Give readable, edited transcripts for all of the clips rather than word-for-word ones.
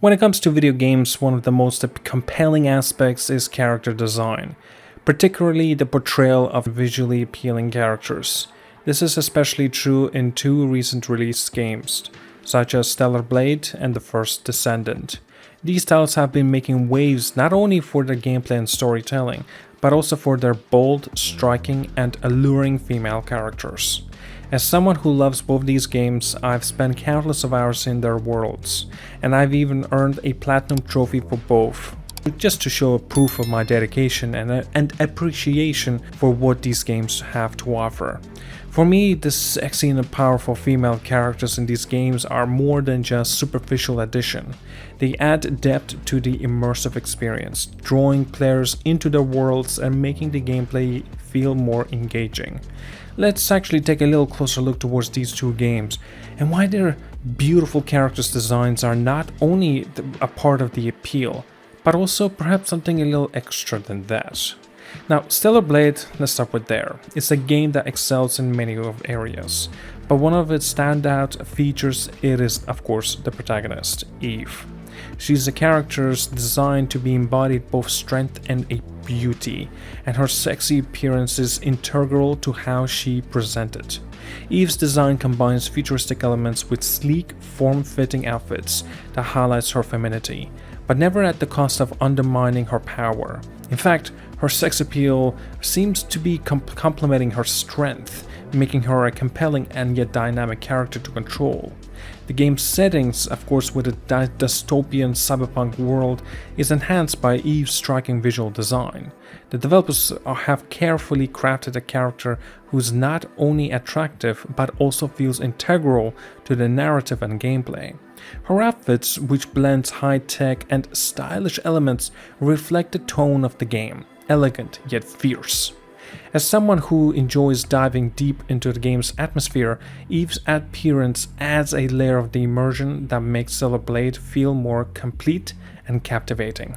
When it comes to video games, one of the most compelling aspects is character design, particularly the portrayal of visually appealing characters. This is especially true in two recent released games, such as Stellar Blade and the first Descendant. These titles have been making waves not only for their gameplay and storytelling, but also for their bold, striking, and alluring female characters. As someone who loves both these games, I've spent countless of hours in their worlds, and I've even earned a platinum trophy for both, just to show a proof of my dedication and appreciation for what these games have to offer. For me, the sexy and powerful female characters in these games are more than just superficial addition. They add depth to the immersive experience, drawing players into their worlds and making the gameplay feel more engaging. Let's actually take a little closer look towards these two games and why their beautiful characters' designs are not only a part of the appeal, but also perhaps something a little extra than that. Now, Stellar Blade, let's start with there. It's a game that excels in many areas, but one of its standout features is, of course, the protagonist, Eve. She's a character designed to be embodied both strength and a beauty, and her sexy appearance is integral to how she presented. Eve's design combines futuristic elements with sleek, form-fitting outfits that highlights her femininity, but never at the cost of undermining her power. In fact, her sex appeal seems to be complementing her strength, making her a compelling and yet dynamic character to control. The game's settings, of course with a dystopian cyberpunk world, is enhanced by Eve's striking visual design. The developers have carefully crafted a character who's not only attractive but also feels integral to the narrative and gameplay. Her outfits, which blends high-tech and stylish elements, reflect the tone of the game, elegant yet fierce. As someone who enjoys diving deep into the game's atmosphere, Eve's appearance adds a layer of the immersion that makes Stellar Blade feel more complete and captivating.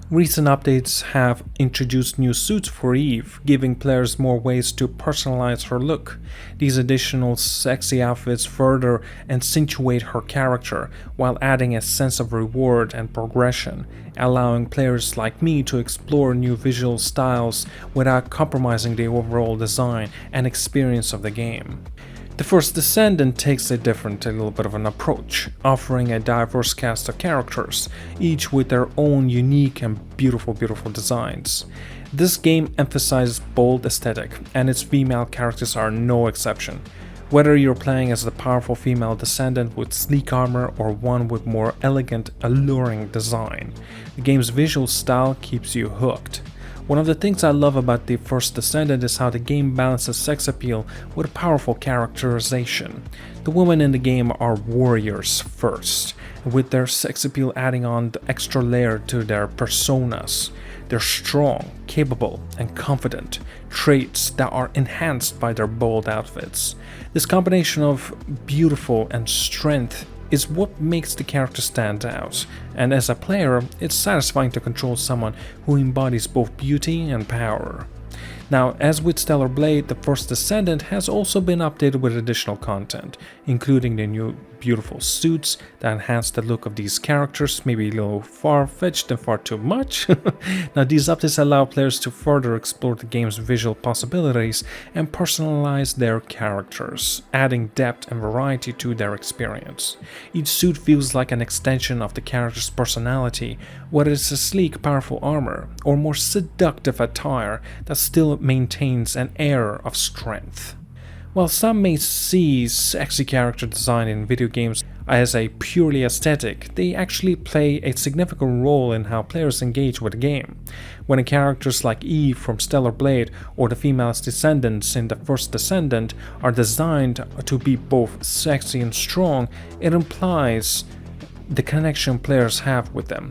Recent updates have introduced new suits for Eve, giving players more ways to personalize her look. These additional sexy outfits further accentuate her character, while adding a sense of reward and progression, allowing players like me to explore new visual styles without compromising the overall design and experience of the game. The first Descendant takes a little bit of an approach, offering a diverse cast of characters, each with their own unique and beautiful designs. This game emphasizes bold aesthetic, and its female characters are no exception. Whether you're playing as the powerful female Descendant with sleek armor or one with more elegant, alluring design, the game's visual style keeps you hooked. One of the things I love about the first Descendant is how the game balances sex appeal with powerful characterization. The women in the game are warriors first, with their sex appeal adding on the extra layer to their personas. They're strong, capable, and confident, traits that are enhanced by their bold outfits. This combination of beautiful and strength is what makes the character stand out, and as a player, it's satisfying to control someone who embodies both beauty and power. Now, as with Stellar Blade, the first Descendant has also been updated with additional content, including the new beautiful suits that enhance the look of these characters, maybe a little far-fetched and far too much. Now, these updates allow players to further explore the game's visual possibilities and personalize their characters, adding depth and variety to their experience. Each suit feels like an extension of the character's personality, whether it's a sleek, powerful armor or more seductive attire that still maintains an air of strength. While some may see sexy character design in video games as a purely aesthetic, they actually play a significant role in how players engage with the game. When characters like Eve from Stellar Blade or the female Descendants in the first Descendant are designed to be both sexy and strong, it implies the connection players have with them.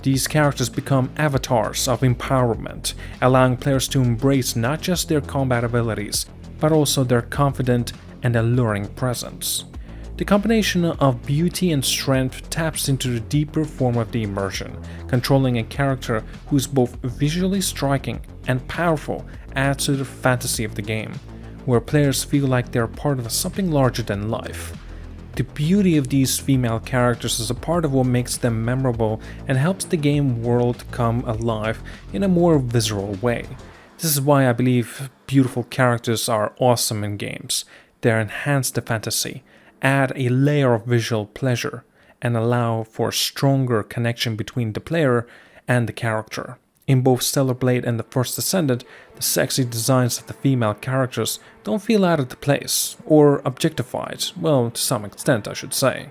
These characters become avatars of empowerment, allowing players to embrace not just their combat abilities, but also their confident and alluring presence. The combination of beauty and strength taps into the deeper form of the immersion. Controlling a character who is both visually striking and powerful adds to the fantasy of the game, where players feel like they're part of something larger than life. The beauty of these female characters is a part of what makes them memorable and helps the game world come alive in a more visceral way. This is why I believe beautiful characters are awesome in games. They enhance the fantasy, add a layer of visual pleasure, and allow for a stronger connection between the player and the character. In both Stellar Blade and the first Descendant, the sexy designs of the female characters don't feel out of place or objectified, well, to some extent I should say.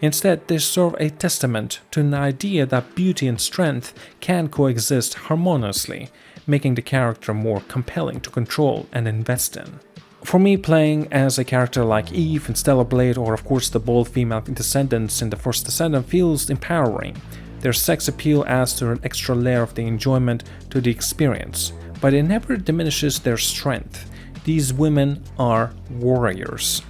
Instead, they serve a testament to an idea that beauty and strength can coexist harmoniously, making the character more compelling to control and invest in. For me, playing as a character like Eve in Stellar Blade, or of course the bold female Descendants in the first Descendant, feels empowering. Their sex appeal adds to an extra layer of the enjoyment to the experience, but it never diminishes their strength. These women are warriors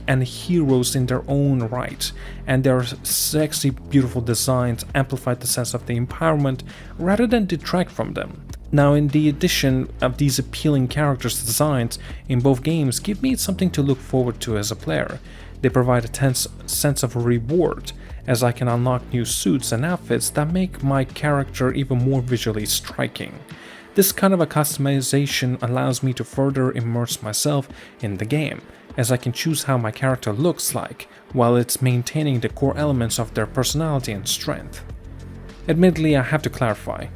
and heroes in their own right, and their sexy, beautiful designs amplify the sense of the empowerment rather than detract from them. Now, in the addition of these appealing characters' designs in both games give me something to look forward to as a player. They provide a tense sense of reward, as I can unlock new suits and outfits that make my character even more visually striking. This kind of a customization allows me to further immerse myself in the game, as I can choose how my character looks like, while it's maintaining the core elements of their personality and strength. Admittedly, I have to clarify.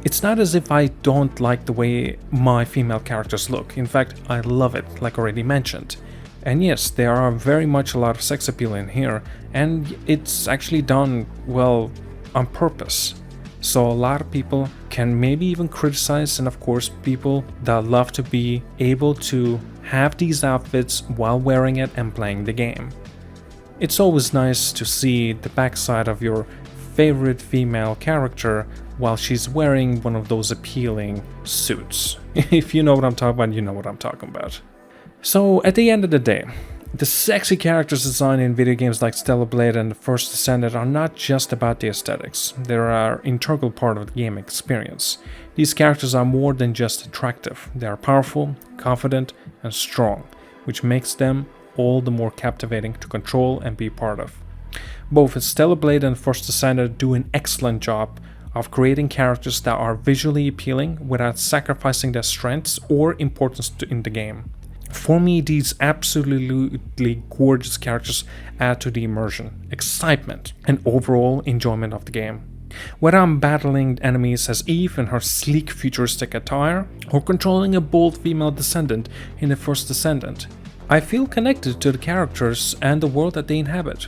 It's not as if I don't like the way my female characters look. In fact, I love it, like already mentioned. And yes, there are very much a lot of sex appeal in here, and it's actually done, well, on purpose. So a lot of people can maybe even criticize, and of course people that love to be able to have these outfits while wearing it and playing the game. It's always nice to see the backside of your favorite female character while she's wearing one of those appealing suits. If you know what I'm talking about, you know what I'm talking about. So at the end of the day, the sexy characters designed in video games like Stellar Blade and the first Descendant are not just about the aesthetics. They are an integral part of the game experience. These characters are more than just attractive. They are powerful, confident, and strong, which makes them all the more captivating to control and be part of. Both Stellar Blade and first Descendant do an excellent job of creating characters that are visually appealing without sacrificing their strengths or importance in the game. For me, these absolutely gorgeous characters add to the immersion, excitement, and overall enjoyment of the game. Whether I'm battling enemies as Eve in her sleek futuristic attire, or controlling a bold female Descendant in the first Descendant, I feel connected to the characters and the world that they inhabit.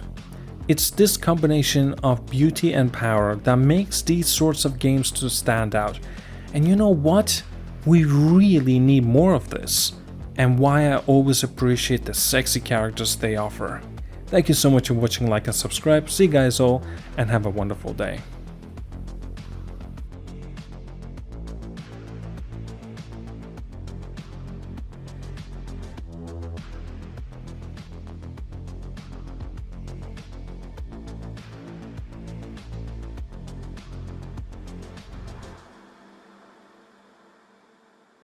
It's this combination of beauty and power that makes these sorts of games to stand out. And you know what? We really need more of this. And why I always appreciate the sexy characters they offer. Thank you so much for watching, like and subscribe. See you guys all, and have a wonderful day.